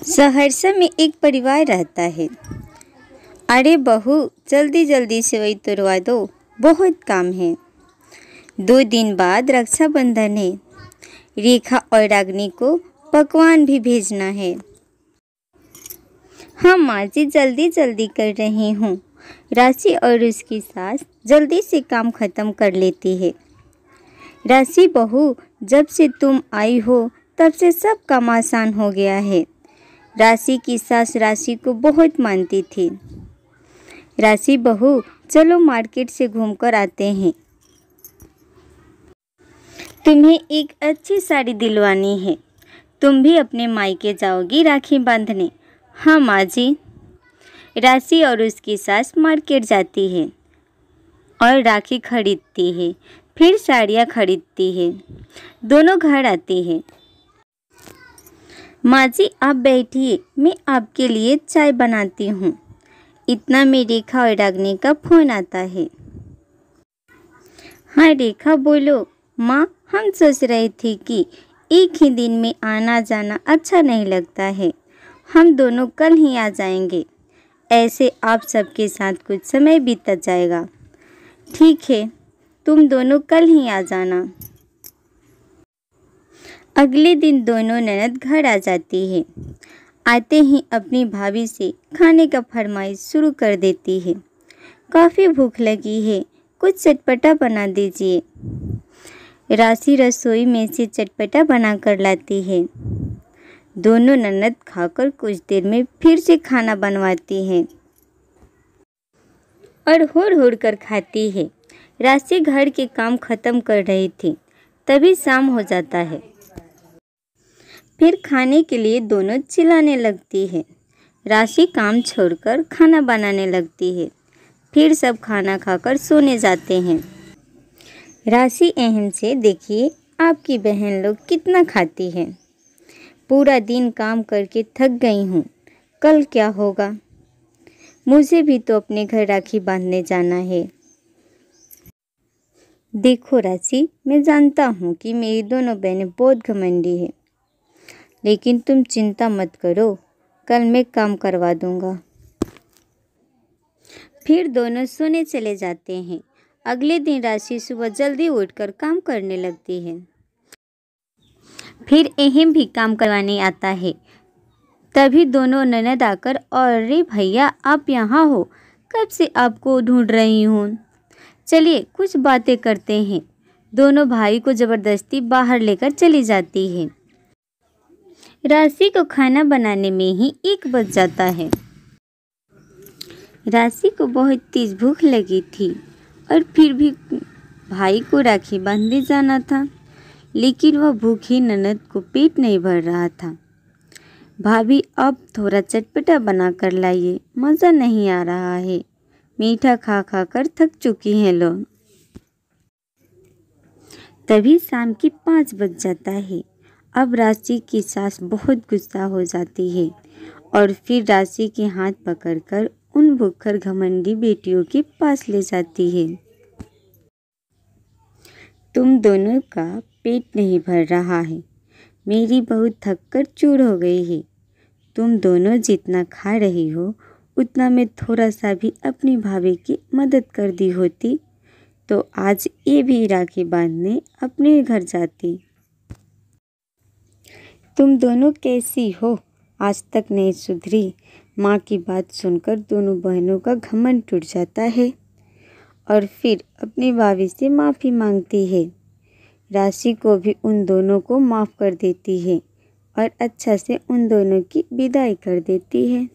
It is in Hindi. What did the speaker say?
सहरसा में एक परिवार रहता है। अरे बहू, जल्दी जल्दी से वही तुरवा दो, बहुत काम है। 2 दिन बाद रक्षाबंधन है। रेखा और रागनी को पकवान भी भेजना है। हाँ माँ जी, जल्दी जल्दी कर रही हूँ। राशि और उसकी सास जल्दी से काम खत्म कर लेती है। राशि बहू, जब से तुम आई हो तब से सब काम आसान हो गया है। राशि की सास राशि को बहुत मानती थी। राशि बहू, चलो मार्केट से घूमकर आते हैं। तुम्हें एक अच्छी साड़ी दिलवानी है। तुम भी अपने मायके जाओगी राखी बांधने। हाँ माँ जी। राशि और उसकी सास मार्केट जाती है और राखी खरीदती है, फिर साड़ियाँ खरीदती है। दोनों घर आती है। माँ जी आप बैठिए, मैं आपके लिए चाय बनाती हूँ। इतना में रेखा और रागनी का फोन आता है। हाँ रेखा बोलो। माँ, हम सोच रहे थे कि एक ही दिन में आना जाना अच्छा नहीं लगता है। हम दोनों कल ही आ जाएंगे। ऐसे आप सबके साथ कुछ समय बीत जाएगा। ठीक है, तुम दोनों कल ही आ जाना। अगले दिन दोनों ननद घर आ जाती है। आते ही अपनी भाभी से खाने का फरमाइश शुरू कर देती है। काफ़ी भूख लगी है, कुछ चटपटा बना दीजिए। राशि रसोई में से चटपटा बना कर लाती है। दोनों ननद खाकर कुछ देर में फिर से खाना बनवाती हैं और हुड़ कर खाती है। राशि घर के काम खत्म कर रही थी, तभी शाम हो जाता है। फिर खाने के लिए दोनों चिल्लाने लगती है। राशि काम छोड़कर खाना बनाने लगती है। फिर सब खाना खाकर सोने जाते हैं। राशि अहम से, देखिए आपकी बहन लोग कितना खाती है। पूरा दिन काम करके थक गई हूँ, कल क्या होगा। मुझे भी तो अपने घर राखी बांधने जाना है। देखो राशि, मैं जानता हूँ कि मेरी दोनों बहनें बहुत घमंडी है, लेकिन तुम चिंता मत करो, कल मैं काम करवा दूंगा। फिर दोनों सोने चले जाते हैं। अगले दिन राशि सुबह जल्दी उठकर काम करने लगती है। फिर अहम भी काम करवाने आता है। तभी दोनों ननद आकर, अरे भैया आप यहाँ हो, कब से आपको ढूंढ रही हूँ। चलिए कुछ बातें करते हैं। दोनों भाई को जबरदस्ती बाहर लेकर चली जाती है। राशि को खाना बनाने में ही 1 बज जाता है। राशि को बहुत तेज भूख लगी थी और फिर भी भाई को राखी बांधने जाना था, लेकिन वह भूखी ननद को पेट नहीं भर रहा था। भाभी अब थोड़ा चटपटा बना कर लाइए, मज़ा नहीं आ रहा है। मीठा खा खा कर थक चुकी हैं लोग। तभी शाम के 5 बज जाता है। अब राशि की सास बहुत गुस्सा हो जाती है और फिर राशि के हाथ पकड़कर उन भूखर घमंडी बेटियों के पास ले जाती है। तुम दोनों का पेट नहीं भर रहा है। मेरी बहू थक कर चूर हो गई है। तुम दोनों जितना खा रही हो, उतना मैं थोड़ा सा भी अपनी भाभी की मदद कर दी होती तो आज ये भी राखी बांधने अपने घर जाती। तुम दोनों कैसी हो, आज तक नहीं सुधरी। माँ की बात सुनकर दोनों बहनों का घमंड टूट जाता है और फिर अपनी भाभी से माफ़ी मांगती है। राशि को भी उन दोनों को माफ़ कर देती है और अच्छा से उन दोनों की विदाई कर देती है।